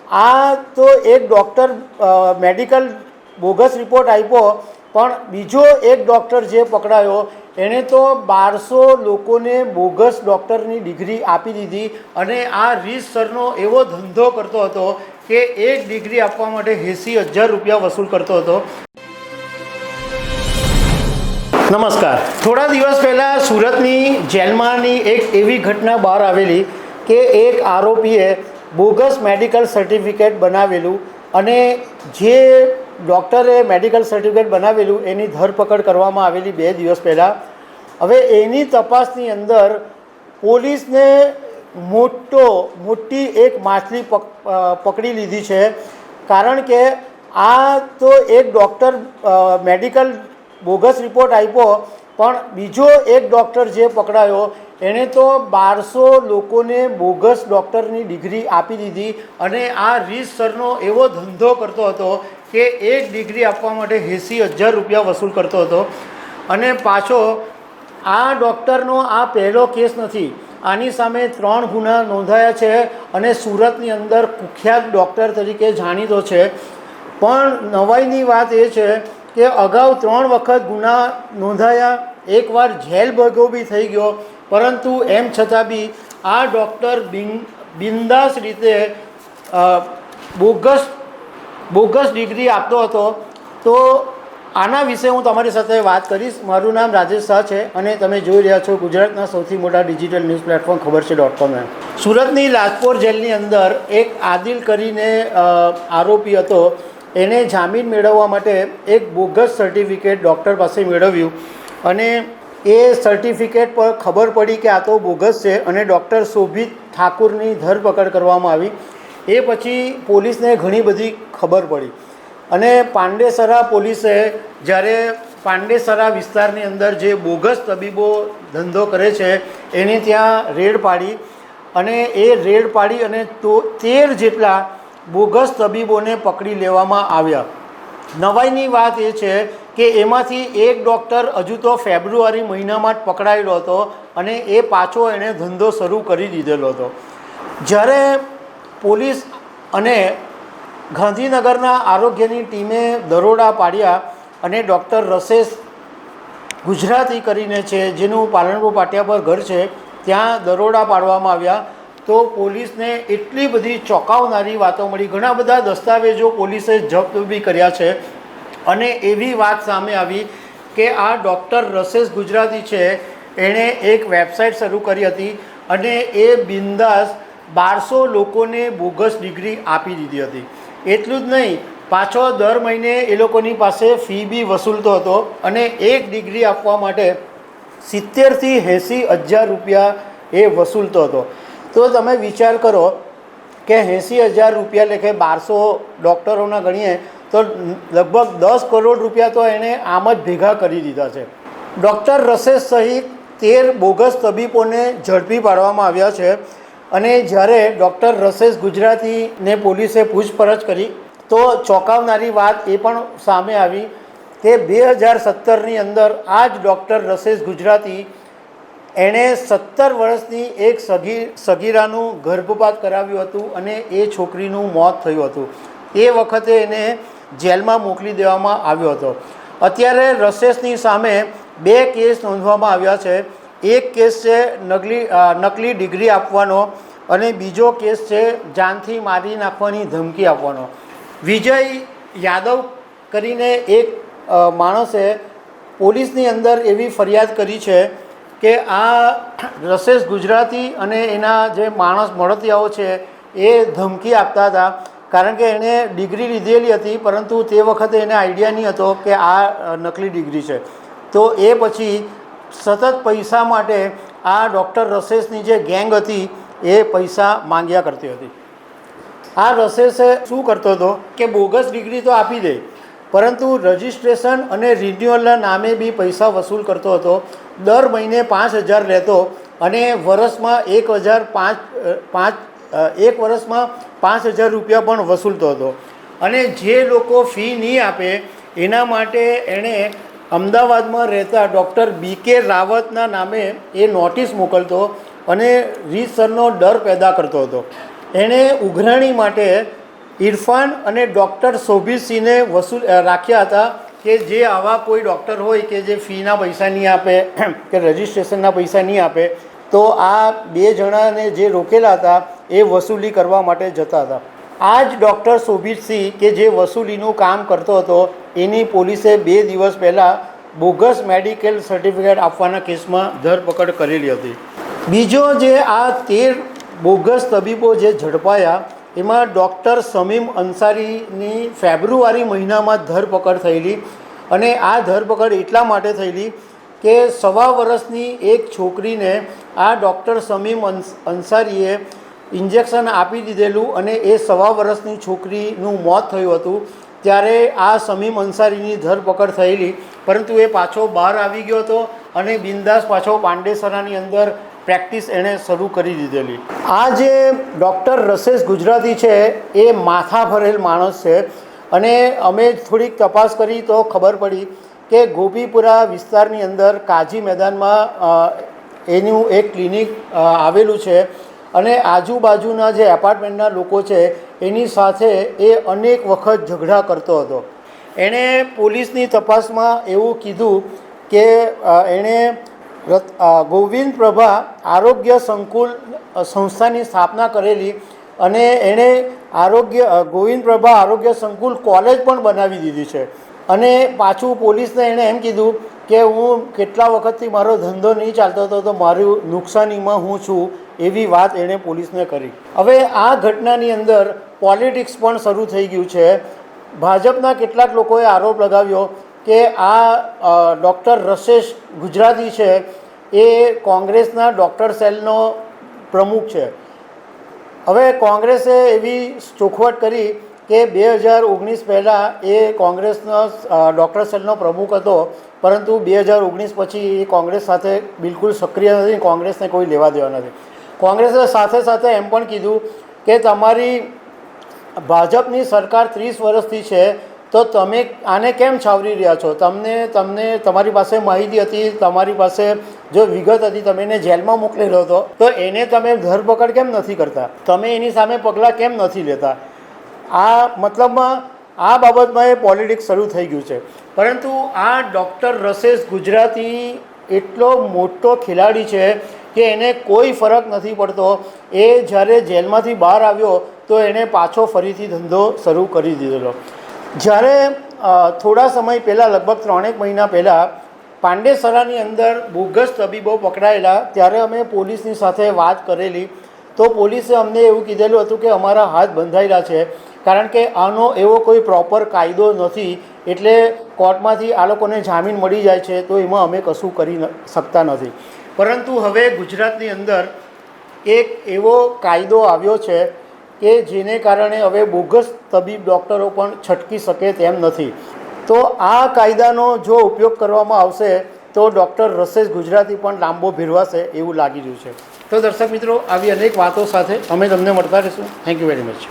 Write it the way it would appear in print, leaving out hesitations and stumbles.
આ તો એક ડૉક્ટર મેડિકલ બોગસ રિપોર્ટ આપ્યો, પણ બીજો એક ડૉક્ટર જે પકડાયો એણે તો 1200 લોકોને બોગસ ડૉક્ટરની ડિગ્રી આપી દીધી અને આ રીતસરનો એવો ધંધો કરતો હતો કે એક ડિગ્રી આપવા માટે 80,000 રૂપિયા વસૂલ કરતો હતો. નમસ્કાર. થોડા દિવસ પહેલાં સુરતની જેલમાંની એક એવી ઘટના બહાર આવેલી કે એક આરોપીએ બોગસ મેડિકલ સર્ટિફિકેટ બનાવેલું અને જે ડૉક્ટરે મેડિકલ સર્ટિફિકેટ બનાવેલું એની ધરપકડ કરવામાં આવેલી 2 દિવસ પહેલાં. હવે એની તપાસની અંદર પોલીસને મોટી એક માછલી પકડી લીધી છે. કારણ કે આ તો એક ડૉક્ટર મેડિકલ બોગસ રિપોર્ટ આપ્યો, પણ બીજો એક ડૉક્ટર જે પકડાયો એણે તો 1200 લોકોને બોગસ ડૉક્ટરની ડિગ્રી આપી દીધી અને આ રીતસરનો એવો ધંધો કરતો હતો કે એક ડિગ્રી આપવા માટે 80,000 રૂપિયા વસૂલ કરતો હતો. અને પાછો આ ડૉક્ટરનો આ પહેલો કેસ નથી. આની સામે 3 ગુના નોંધાયા છે અને સુરતની અંદર કુખ્યાત ડૉક્ટર તરીકે જાણીતો છે. પણ નવાઈની વાત એ છે કે અગાઉ 3 વખત ગુના નોંધાયા, એકવાર જેલ ભેગો બી થઈ ગયો, પરંતુ એમ છતાં બી આ ડૉક્ટર બિંદાસ રીતે બોગસ ડિગ્રી આપતો હતો. તો આના વિશે હું તમારી સાથે વાત કરીશ. મારું નામ રાજેશ શાહ છે અને તમે જોઈ રહ્યા છો ગુજરાતના સૌથી મોટા ડિજિટલ ન્યૂઝ પ્લેટફોર્મ ખબરછે.com. સુરતની લાજપોર જેલની અંદર એક આદિલ કરીને આરોપી હતો. એને જામીન મેળવવા માટે એક બોગસ સર્ટિફિકેટ ડૉક્ટર પાસે મેળવ્યું અને એ સર્ટિફિકેટ પર ખબર પડી કે આ તો બોગસ છે અને ડૉક્ટર શોભિત ઠાકુરની ધરપકડ કરવામાં આવી. એ પછી પોલીસને ઘણી બધી ખબર પડી અને પાંડેસરા પોલીસે જ્યારે પાંડેસરા વિસ્તારની અંદર જે બોગસ તબીબો ધંધો કરે છે એની ત્યાં રેડ પાડી અને એ રેડ પાડી અને 13 જેટલા બોગસ તબીબોને પકડી લેવામાં આવ્યા. નવાઈની વાત એ છે કે એમાંથી એક ડૉક્ટર હજુ તો ફેબ્રુઆરી મહિનામાં જ પકડાયેલો હતો અને એ પાછો એણે ધંધો શરૂ કરી દીધેલો હતો. જ્યારે પોલીસ અને ગાંધીનગરના આરોગ્યની ટીમે દરોડા પાડ્યા અને ડૉક્ટર રસેશ ગુજરાતી કરીને છે, જેનું પાલનપુર પાટિયા પર ઘર છે, ત્યાં દરોડા પાડવામાં આવ્યા. તો પોલીસને એટલી બધી ચોંકાવનારી વાતો મળી. ઘણા બધા દસ્તાવેજો પોલીસે જપ્ત બી કર્યા છે અને એવી વાત સામે આવી કે આ ડૉક્ટર રસેશ ગુજરાતી છે, એણે એક વેબસાઇટ શરૂ કરી હતી અને એ બિંદાસ 1200 લોકોને બોગસ ડિગ્રી આપી દીધી હતી. એટલું જ નહીં, પાછો દર મહિને એ લોકોની પાસે ફી બી વસૂલતો હતો અને એક ડિગ્રી આપવા માટે 70,000થી 80,000 રૂપિયા એ વસૂલતો હતો. તો તમે વિચાર કરો કે 80,000 રૂપિયા લેખે 1200 ડૉક્ટરોના ગણીએ તો લગભગ 10 કરોડ રૂપિયા તો એણે આમ જ ભેગા કરી દીધા છે. ડૉક્ટર રસેશ સહિત 13 બોગસ તબીબોને ઝડપી પાડવામાં આવ્યા છે અને જ્યારે ડૉક્ટર રસેશ ગુજરાતીને પોલીસે પૂછપરછ કરી તો ચોંકાવનારી વાત એ પણ સામે આવી કે 2017ની અંદર આ જ ડૉક્ટર રસેશ ગુજરાતી એણે 17 વર્ષની એક સગીરાનું ગર્ભપાત કરાવ્યું હતું અને એ છોકરીનું મોત થયું હતું. એ વખતે એને જેલમાં મોકલી દેવામાં આવ્યો હતો. અત્યારે રસેશની સામે 2 કેસ નોંધવામાં આવ્યા છે. એક કેસ છે નકલી ડિગ્રી આપવાનો અને બીજો કેસ છે જાનથી મારી નાખવાની ધમકી આપવાનો. વિજય યાદવ કરીને એક માણસે પોલીસની અંદર એવી ફરિયાદ કરી છે કે આ રસેશ ગુજરાતી અને એના જે માણસ મળતિયાઓ છે એ ધમકી આપતા હતા. કારણ કે એણે ડિગ્રી લીધેલી હતી, પરંતુ તે વખતે એને આઈડિયા નહીં હતો કે આ નકલી ડિગ્રી છે. તો એ પછી સતત પૈસા માટે આ ડૉક્ટર રસેશની જે ગેંગ હતી એ પૈસા માંગ્યા કરતી હતી. આ રસેશે શું કરતો હતો કે બોગસ ડિગ્રી તો આપી દે, પરંતુ રજિસ્ટ્રેશન અને રિન્યુઅલના નામે બી પૈસા વસૂલ કરતો હતો. દર મહિને 5,000 લેતો અને વર્ષમાં 5,000 રૂપિયા પણ વસૂલતો હતો. અને જે લોકો ફી નહીં આપે એના માટે એણે અમદાવાદમાં રહેતા ડૉક્ટર BK રાવતના નામે એ નોટિસ મોકલતો અને રીતસરનો ડર પેદા કરતો હતો. એણે ઉઘરાણી માટે ઇરફાન અને ડૉક્ટર શોભિતસિંહને રાખ્યા હતા કે જે આવા કોઈ ડૉક્ટર હોય કે જે ફીના પૈસા નહીં આપે કે રજિસ્ટ્રેશનના પૈસા નહીં આપે તો આ 2 જણાને જે રોકેલા હતા એ વસૂલી કરવા માટે જતા હતા. આ જ ડૉક્ટર શોભિતસિંહ કે જે વસૂલીનું કામ કરતો હતો એની પોલીસે 2 દિવસ પહેલાં બોગસ મેડિકલ સર્ટિફિકેટ આપવાના કેસમાં ધરપકડ કરેલી હતી. બીજો જે આ 13 બોગસ તબીબો જે ઝડપાયા એમાં ડૉક્ટર સમીમ અંસારીની ફેબ્રુઆરી મહિનામાં ધરપકડ થયેલી અને આ ધરપકડ એટલા માટે થયેલી કે 1.25 વર્ષની એક છોકરીને આ ડૉક્ટર સમીમ અંસારીએ ઇન્જેક્શન આપી દીધેલું અને એ 1.25 વર્ષની છોકરીનું મોત થયું હતું. ત્યારે આ સમીમ અંસારીની ધરપકડ થયેલી, પરંતુ એ પાછો બહાર આવી ગયો હતો અને બિંદાસ પાછો પાંડેસરાની અંદર પ્રેક્ટિસ એણે શરૂ કરી દીધેલી. આ જે ડૉક્ટર રસેશ ગુજરાતી છે એ માથા ભરેલ માણસ છે અને અમે થોડીક તપાસ કરી તો ખબર પડી કે ગોપીપુરા વિસ્તારની અંદર કાજી મેદાનમાં એનું એક ક્લિનિક આવેલું છે અને આજુબાજુના જે એપાર્ટમેન્ટના લોકો છે એની સાથે એ અનેક વખત ઝઘડા કરતો હતો. એણે પોલીસની તપાસમાં એવું કીધું કે એણે ગોવિંદ પ્રભા આરોગ્ય સંકુલ સંસ્થાની સ્થાપના કરેલી અને એણે ગોવિંદ પ્રભા આરોગ્ય સંકુલ કોલેજ પણ બનાવી દીધી છે. અને પાછું પોલીસને એણે એમ કીધું કે હું કેટલા વખતથી મારો ધંધો નહીં ચાલતો હતો તો મારું નુકસાનીમાં હું છું, એવી વાત એણે પોલીસને કરી. હવે આ ઘટનાની અંદર પોલિટિક્સ પણ શરૂ થઈ ગયું છે. ભાજપના કેટલાક લોકોએ આરોપ લગાવ્યો કે આ ડૉક્ટર રસેશ ગુજરાતી છે એ કોંગ્રેસના ડૉક્ટર સેલનો પ્રમુખ છે. હવે કોંગ્રેસે એવી ચોખવટ કરી કે 2019 પહેલાં એ કોંગ્રેસનો ડૉક્ટર સેલનો પ્રમુખ હતો, પરંતુ 2019 પછી એ કોંગ્રેસ સાથે બિલકુલ સક્રિય નથી, કોંગ્રેસને કોઈ લેવા દેવા નથી. કોંગ્રેસે સાથે સાથે એમ પણ કીધું કે તમારી ભાજપની સરકાર 30 વર્ષથી છે તો તમે આને કેમ છાવરી રહ્યા છો? તમને તમારી પાસે માહિતી હતી, તમારી પાસે જો વિગત હતી, તમે એને જેલમાં મોકલેલો હતો તો એને તમે ધરપકડ કેમ નથી કરતા? તમે એની સામે પગલાં કેમ નથી લેતા? આ મતલબમાં આ બાબતમાં એ પોલિટિક્સ શરૂ થઈ ગયું છે. પરંતુ આ ડૉક્ટર રસેશ ગુજરાતી એટલો મોટો ખેલાડી છે કે એને કોઈ ફરક નથી પડતો. એ જ્યારે જેલમાંથી બહાર આવ્યો તો એણે પાછો ફરીથી ધંધો શરૂ કરી દીધેલો. જ્યારે થોડા સમય પહેલાં, લગભગ 3 મહિના પહેલાં પાંડેસરાની અંદર બોગસ તબીબો પકડાયેલા, ત્યારે અમે પોલીસની સાથે વાત કરેલી તો પોલીસે અમને એવું કીધેલું હતું કે અમારા હાથ બંધાયેલા છે, કારણ કે આનો એવો કોઈ પ્રોપર કાયદો નથી, એટલે કોર્ટમાંથી આ લોકોને જામીન મળી જાય છે તો એમાં અમે કશું કરી શકતા નથી. પરંતુ હવે ગુજરાતની અંદર એક એવો કાયદો આવ્યો છે કે જેને કારણે હવે બોગસ તબીબ ડૉક્ટરો પણ છટકી શકે તેમ નથી. તો આ કાયદાનો જો ઉપયોગ કરવામાં આવશે તો ડૉક્ટર રસેશ ગુજરાતી પણ લાંબો ભીરવાશે એવું લાગી રહ્યું છે. તો દર્શક મિત્રો, આવી અનેક વાતો સાથે અમે તમને મળતા રહીશું. Thank you very much.